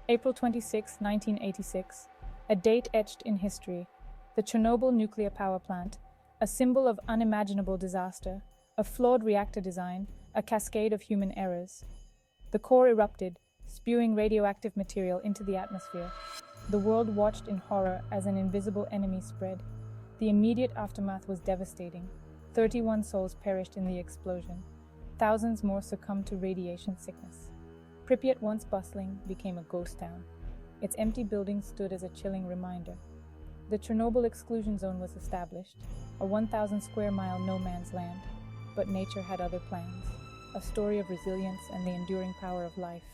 April 26, 1986, a date etched in history. The Chernobyl nuclear power plant, a symbol of unimaginable disaster, a flawed reactor design, a cascade of human errors. The core erupted, spewing radioactive material into the atmosphere. The world watched in horror as an invisible enemy spread. The immediate aftermath was devastating. 31 souls perished in the explosion. Thousands more succumbed to radiation sickness. Pripyat, once bustling, became a ghost town. Its empty buildings stood as a chilling reminder. The Chernobyl exclusion zone was established, a 1,000 square mile no man's land. But nature had other plans, a story of resilience and the enduring power of life.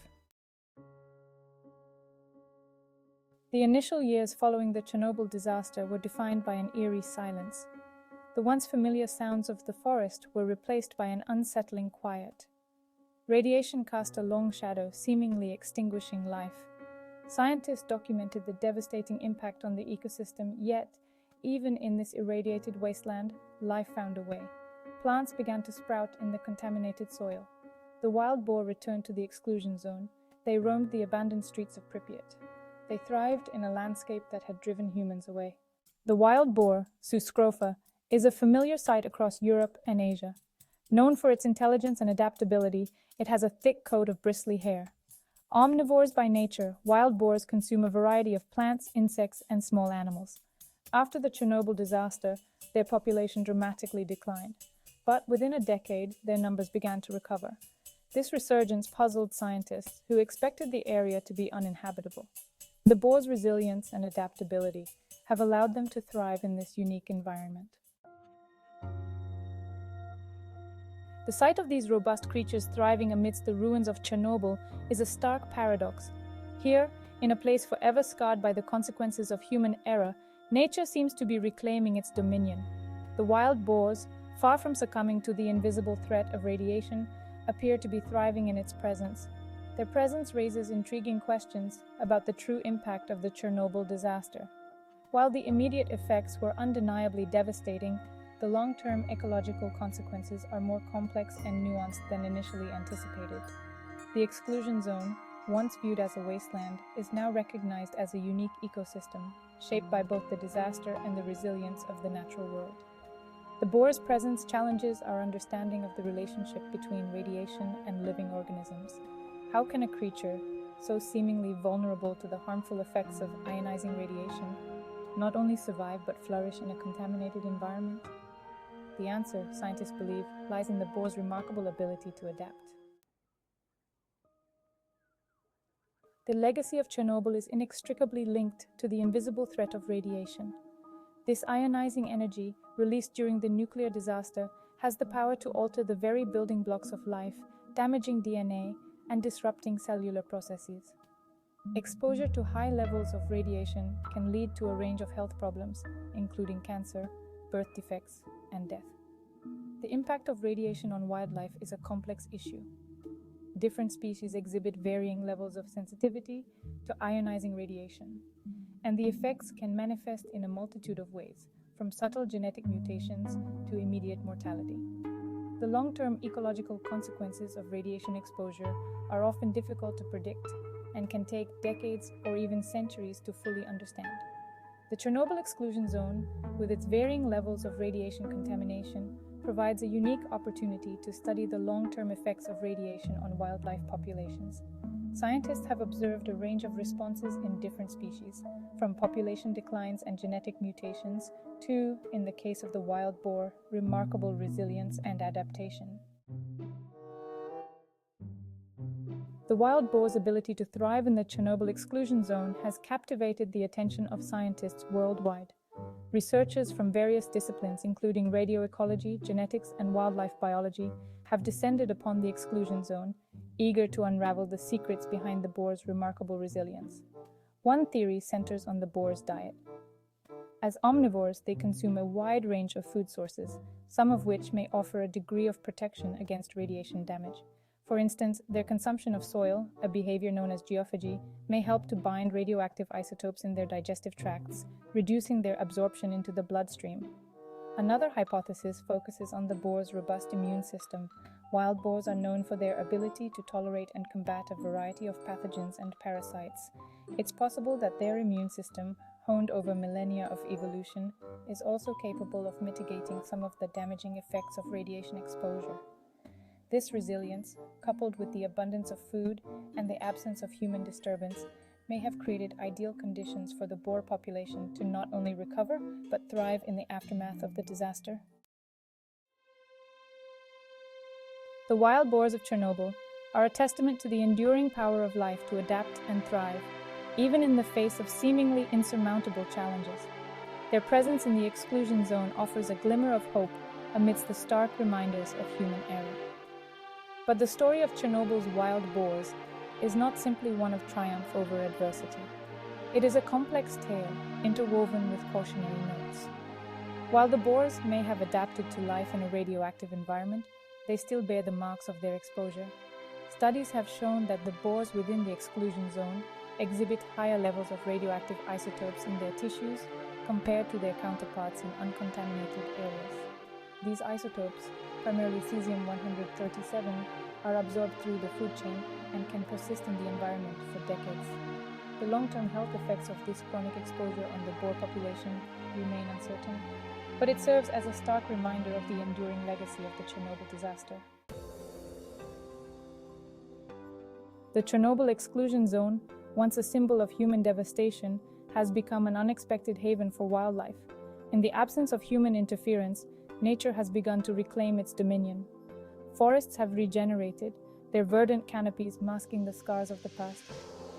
The initial years following the Chernobyl disaster were defined by an eerie silence. The once familiar sounds of the forest were replaced by an unsettling quiet. Radiation cast a long shadow, seemingly extinguishing life. Scientists documented the devastating impact on the ecosystem, yet, even in this irradiated wasteland, life found a way. Plants began to sprout in the contaminated soil. The wild boar returned to the exclusion zone. They roamed the abandoned streets of Pripyat. They thrived in a landscape that had driven humans away. The wild boar, Suskrofa, is a familiar sight across Europe and Asia. Known for its intelligence and adaptability, it has a thick coat of bristly hair. Omnivores by nature, wild boars consume a variety of plants, insects, and small animals. After the Chernobyl disaster, their population dramatically declined. But within a decade, their numbers began to recover. This resurgence puzzled scientists, who expected the area to be uninhabitable. The boar's resilience and adaptability have allowed them to thrive in this unique environment. The sight of these robust creatures thriving amidst the ruins of Chernobyl is a stark paradox. Here, in a place forever scarred by the consequences of human error, nature seems to be reclaiming its dominion. The wild boars, far from succumbing to the invisible threat of radiation, appear to be thriving in its presence. Their presence raises intriguing questions about the true impact of the Chernobyl disaster. While the immediate effects were undeniably devastating, the long-term ecological consequences are more complex and nuanced than initially anticipated. The exclusion zone, once viewed as a wasteland, is now recognized as a unique ecosystem, shaped by both the disaster and the resilience of the natural world. The boar's presence challenges our understanding of the relationship between radiation and living organisms. How can a creature, so seemingly vulnerable to the harmful effects of ionizing radiation, not only survive but flourish in a contaminated environment? The answer, scientists believe, lies in the boar's remarkable ability to adapt. The legacy of Chernobyl is inextricably linked to the invisible threat of radiation. This ionizing energy, released during the nuclear disaster, has the power to alter the very building blocks of life, damaging DNA and disrupting cellular processes. Exposure to high levels of radiation can lead to a range of health problems, including cancer, birth defects, and death. The impact of radiation on wildlife is a complex issue. Different species exhibit varying levels of sensitivity to ionizing radiation, and the effects can manifest in a multitude of ways, from subtle genetic mutations to immediate mortality. The long-term ecological consequences of radiation exposure are often difficult to predict and can take decades or even centuries to fully understand. The Chernobyl exclusion zone, with its varying levels of radiation contamination, provides a unique opportunity to study the long-term effects of radiation on wildlife populations. Scientists have observed a range of responses in different species, from population declines and genetic mutations to, in the case of the wild boar, remarkable resilience and adaptation. The wild boar's ability to thrive in the Chernobyl exclusion zone has captivated the attention of scientists worldwide. Researchers from various disciplines, including radioecology, genetics, and wildlife biology, have descended upon the exclusion zone, eager to unravel the secrets behind the boar's remarkable resilience. One theory centers on the boar's diet. As omnivores, they consume a wide range of food sources, some of which may offer a degree of protection against radiation damage. For instance, their consumption of soil, a behavior known as geophagy, may help to bind radioactive isotopes in their digestive tracts, reducing their absorption into the bloodstream. Another hypothesis focuses on the boar's robust immune system. Wild boars are known for their ability to tolerate and combat a variety of pathogens and parasites. It's possible that their immune system, honed over millennia of evolution, is also capable of mitigating some of the damaging effects of radiation exposure. This resilience, coupled with the abundance of food and the absence of human disturbance, may have created ideal conditions for the boar population to not only recover but thrive in the aftermath of the disaster. The wild boars of Chernobyl are a testament to the enduring power of life to adapt and thrive, even in the face of seemingly insurmountable challenges. Their presence in the exclusion zone offers a glimmer of hope amidst the stark reminders of human error. But the story of Chernobyl's wild boars is not simply one of triumph over adversity. It is a complex tale interwoven with cautionary notes. While the boars may have adapted to life in a radioactive environment, they still bear the marks of their exposure. Studies have shown that the boars within the exclusion zone exhibit higher levels of radioactive isotopes in their tissues compared to their counterparts in uncontaminated areas. These isotopes, primarily cesium-137, are absorbed through the food chain and can persist in the environment for decades. The long-term health effects of this chronic exposure on the boar population remain uncertain, but it serves as a stark reminder of the enduring legacy of the Chernobyl disaster. The Chernobyl exclusion zone, once a symbol of human devastation, has become an unexpected haven for wildlife. In the absence of human interference, nature has begun to reclaim its dominion. Forests have regenerated, their verdant canopies masking the scars of the past.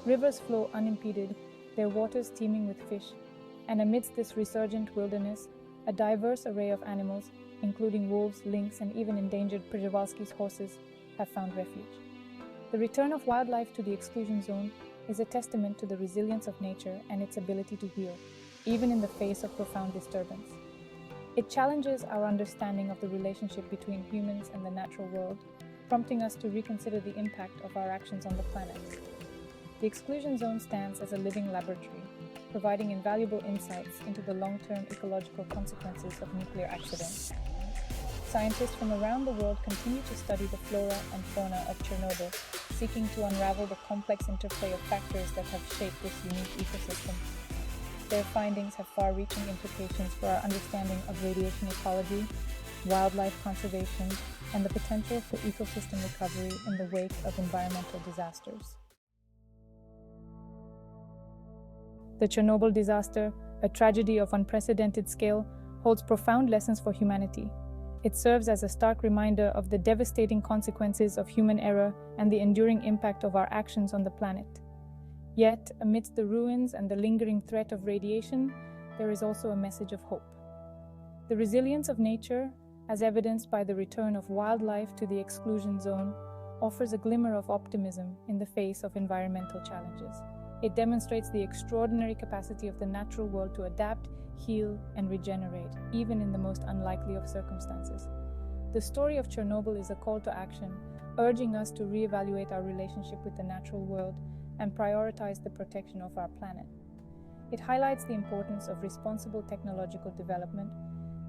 Rivers flow unimpeded, their waters teeming with fish. And amidst this resurgent wilderness, a diverse array of animals, including wolves, lynx, and even endangered Przewalski's horses, have found refuge. The return of wildlife to the exclusion zone is a testament to the resilience of nature and its ability to heal, even in the face of profound disturbance. It challenges our understanding of the relationship between humans and the natural world, prompting us to reconsider the impact of our actions on the planet. The exclusion zone stands as a living laboratory, providing invaluable insights into the long-term ecological consequences of nuclear accidents. Scientists from around the world continue to study the flora and fauna of Chernobyl, seeking to unravel the complex interplay of factors that have shaped this unique ecosystem. Their findings have far-reaching implications for our understanding of radiation ecology, wildlife conservation, and the potential for ecosystem recovery in the wake of environmental disasters. The Chernobyl disaster, a tragedy of unprecedented scale, holds profound lessons for humanity. It serves as a stark reminder of the devastating consequences of human error and the enduring impact of our actions on the planet. Yet, amidst the ruins and the lingering threat of radiation, there is also a message of hope. The resilience of nature, as evidenced by the return of wildlife to the exclusion zone, offers a glimmer of optimism in the face of environmental challenges. It demonstrates the extraordinary capacity of the natural world to adapt, heal, and regenerate, even in the most unlikely of circumstances. The story of Chernobyl is a call to action, urging us to reevaluate our relationship with the natural world and prioritize the protection of our planet. It highlights the importance of responsible technological development,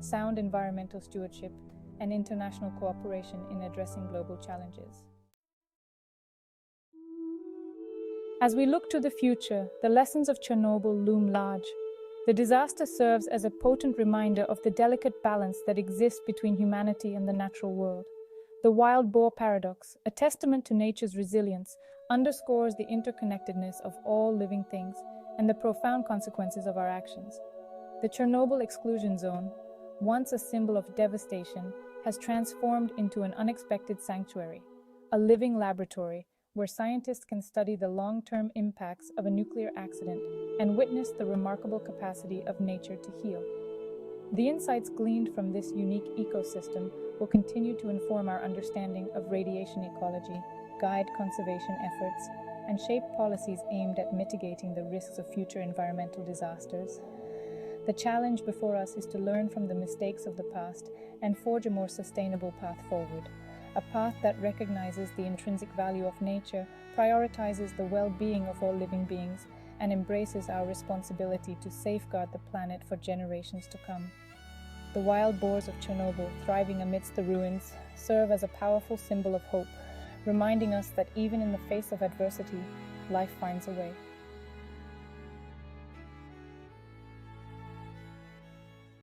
sound environmental stewardship, and international cooperation in addressing global challenges. As we look to the future, the lessons of Chernobyl loom large. The disaster serves as a potent reminder of the delicate balance that exists between humanity and the natural world. The wild boar paradox, a testament to nature's resilience, underscores the interconnectedness of all living things and the profound consequences of our actions. The Chernobyl exclusion zone, once a symbol of devastation, has transformed into an unexpected sanctuary, a living laboratory where scientists can study the long-term impacts of a nuclear accident and witness the remarkable capacity of nature to heal. The insights gleaned from this unique ecosystem will continue to inform our understanding of radiation ecology, guide conservation efforts, and shape policies aimed at mitigating the risks of future environmental disasters. The challenge before us is to learn from the mistakes of the past and forge a more sustainable path forward. A path that recognizes the intrinsic value of nature, prioritizes the well-being of all living beings, and embraces our responsibility to safeguard the planet for generations to come. the wild boars of Chernobyl thriving amidst the ruins, serve as a powerful symbol of hope, reminding us that even in the face of adversity, life finds a way.